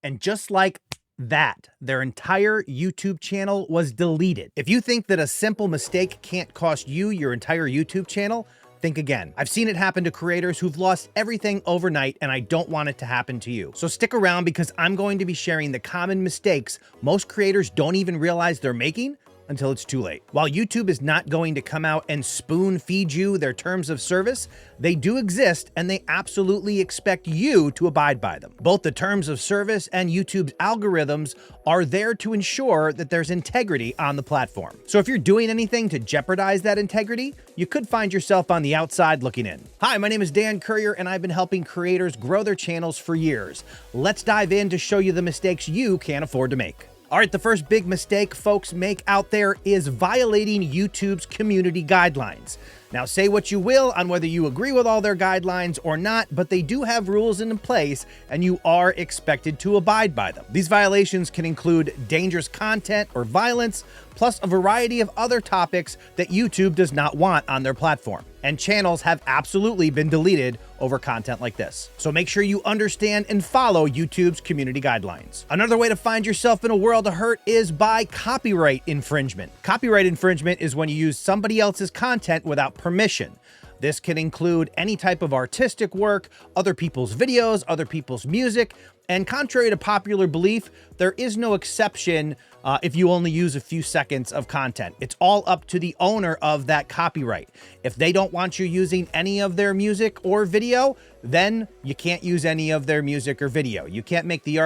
And just like that, their entire YouTube channel was deleted. If you think that a simple mistake can't cost you your entire YouTube channel, think again. I've seen it happen to creators who've lost everything overnight, and I don't want it to happen to you. So stick around, because I'm going to be sharing the common mistakes most creators don't even realize they're making until it's too late. While YouTube is not going to come out and spoon feed you their terms of service, they do exist, and they absolutely expect you to abide by them. Both the terms of service and YouTube's algorithms are there to ensure that there's integrity on the platform. So if you're doing anything to jeopardize that integrity, you could find yourself on the outside looking in. Hi, my name is Dan Currier, and I've been helping creators grow their channels for years. Let's dive in to show you the mistakes you can't afford to make. All right, the first big mistake folks make out there is violating YouTube's community guidelines. Now, say what you will on whether you agree with all their guidelines or not, but they do have rules in place, and you are expected to abide by them. These violations can include dangerous content or violence, plus a variety of other topics that YouTube does not want on their platform. And channels have absolutely been deleted over content like this. So make sure you understand and follow YouTube's community guidelines. Another way to find yourself in a world of hurt is by copyright infringement. Copyright infringement is when you use somebody else's content without permission. This can include any type of artistic work, other people's videos, other people's music, and contrary to popular belief, there is no exception if you only use a few seconds of content. It's all up to the owner of that copyright. If they don't want you using any of their music or video, then you can't use any of their music or video. You can't make the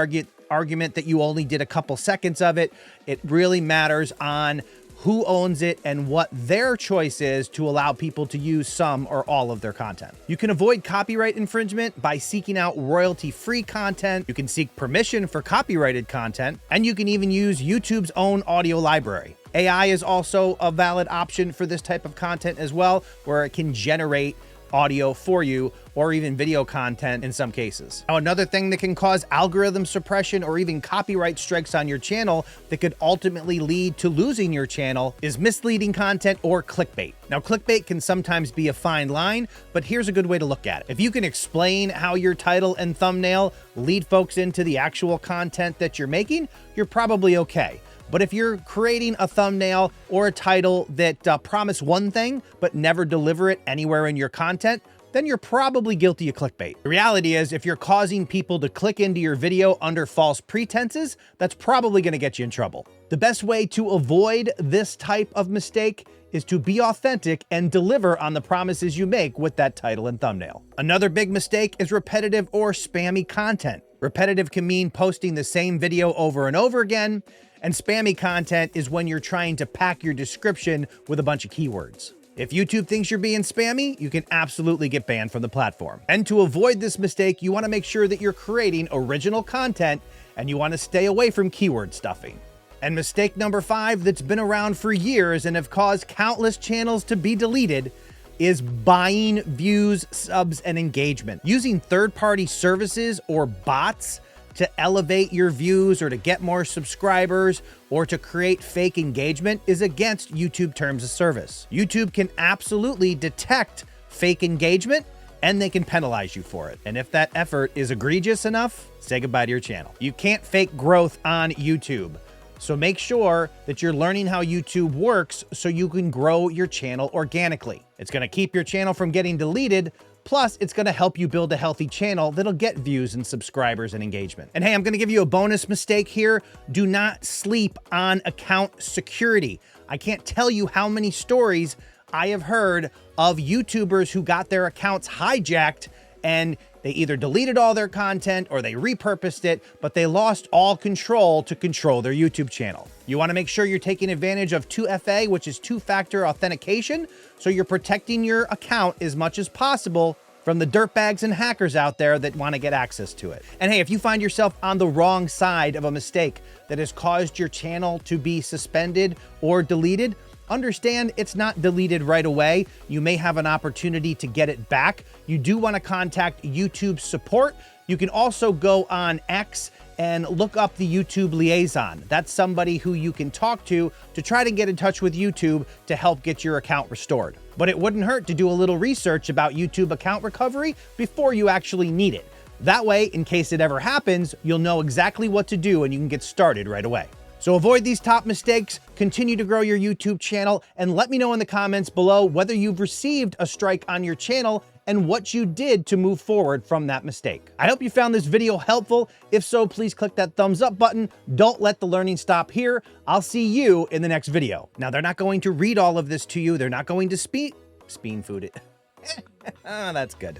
argument that you only did a couple seconds of it. It really matters on who owns it and what their choice is to allow people to use some or all of their content. You can avoid copyright infringement by seeking out royalty-free content. You can seek permission for copyrighted content, and you can even use YouTube's own audio library. AI is also a valid option for this type of content as well, where it can generate audio for you, or even video content in some cases. Now, another thing that can cause algorithm suppression or even copyright strikes on your channel that could ultimately lead to losing your channel is misleading content or clickbait. Now, clickbait can sometimes be a fine line, but here's a good way to look at it. If you can explain how your title and thumbnail lead folks into the actual content that you're making, you're probably okay. But if you're creating a thumbnail or a title that promise one thing but never deliver it anywhere in your content, then you're probably guilty of clickbait. The reality is, if you're causing people to click into your video under false pretenses, that's probably gonna get you in trouble. The best way to avoid this type of mistake is to be authentic and deliver on the promises you make with that title and thumbnail. Another big mistake is repetitive or spammy content. Repetitive can mean posting the same video over and over again, and spammy content is when you're trying to pack your description with a bunch of keywords. If YouTube thinks you're being spammy, you can absolutely get banned from the platform. And to avoid this mistake, you want to make sure that you're creating original content, and you want to stay away from keyword stuffing. And mistake number 5 that's been around for years and have caused countless channels to be deleted is buying views, subs, and engagement. Using third-party services or bots to elevate your views or to get more subscribers or to create fake engagement is against YouTube terms of service. YouTube can absolutely detect fake engagement, and they can penalize you for it. And if that effort is egregious enough, say goodbye to your channel. You can't fake growth on YouTube. So make sure that you're learning how YouTube works so you can grow your channel organically. It's gonna keep your channel from getting deleted, plus it's gonna help you build a healthy channel that'll get views and subscribers and engagement. And hey, I'm gonna give you a bonus mistake here. Do not sleep on account security. I can't tell you how many stories I have heard of YouTubers who got their accounts hijacked, and they either deleted all their content or they repurposed it, but they lost all control to control their YouTube channel. You want to make sure you're taking advantage of 2FA, which is two-factor authentication, so you're protecting your account as much as possible from the dirtbags and hackers out there that want to get access to it. And hey, if you find yourself on the wrong side of a mistake that has caused your channel to be suspended or deleted, understand it's not deleted right away. You may have an opportunity to get it back. You do want to contact YouTube support. You can also go on X and look up the YouTube liaison. That's somebody who you can talk to try to get in touch with YouTube to help get your account restored. But it wouldn't hurt to do a little research about YouTube account recovery before you actually need it. That way, in case it ever happens, you'll know exactly what to do and you can get started right away. So avoid these top mistakes, continue to grow your YouTube channel, and let me know in the comments below whether you've received a strike on your channel and what you did to move forward from that mistake. I hope you found this video helpful. If so, please click that thumbs up button. Don't let the learning stop here. I'll see you in the next video. Now, they're not going to read all of this to you. They're not going to spoon food it. That's good.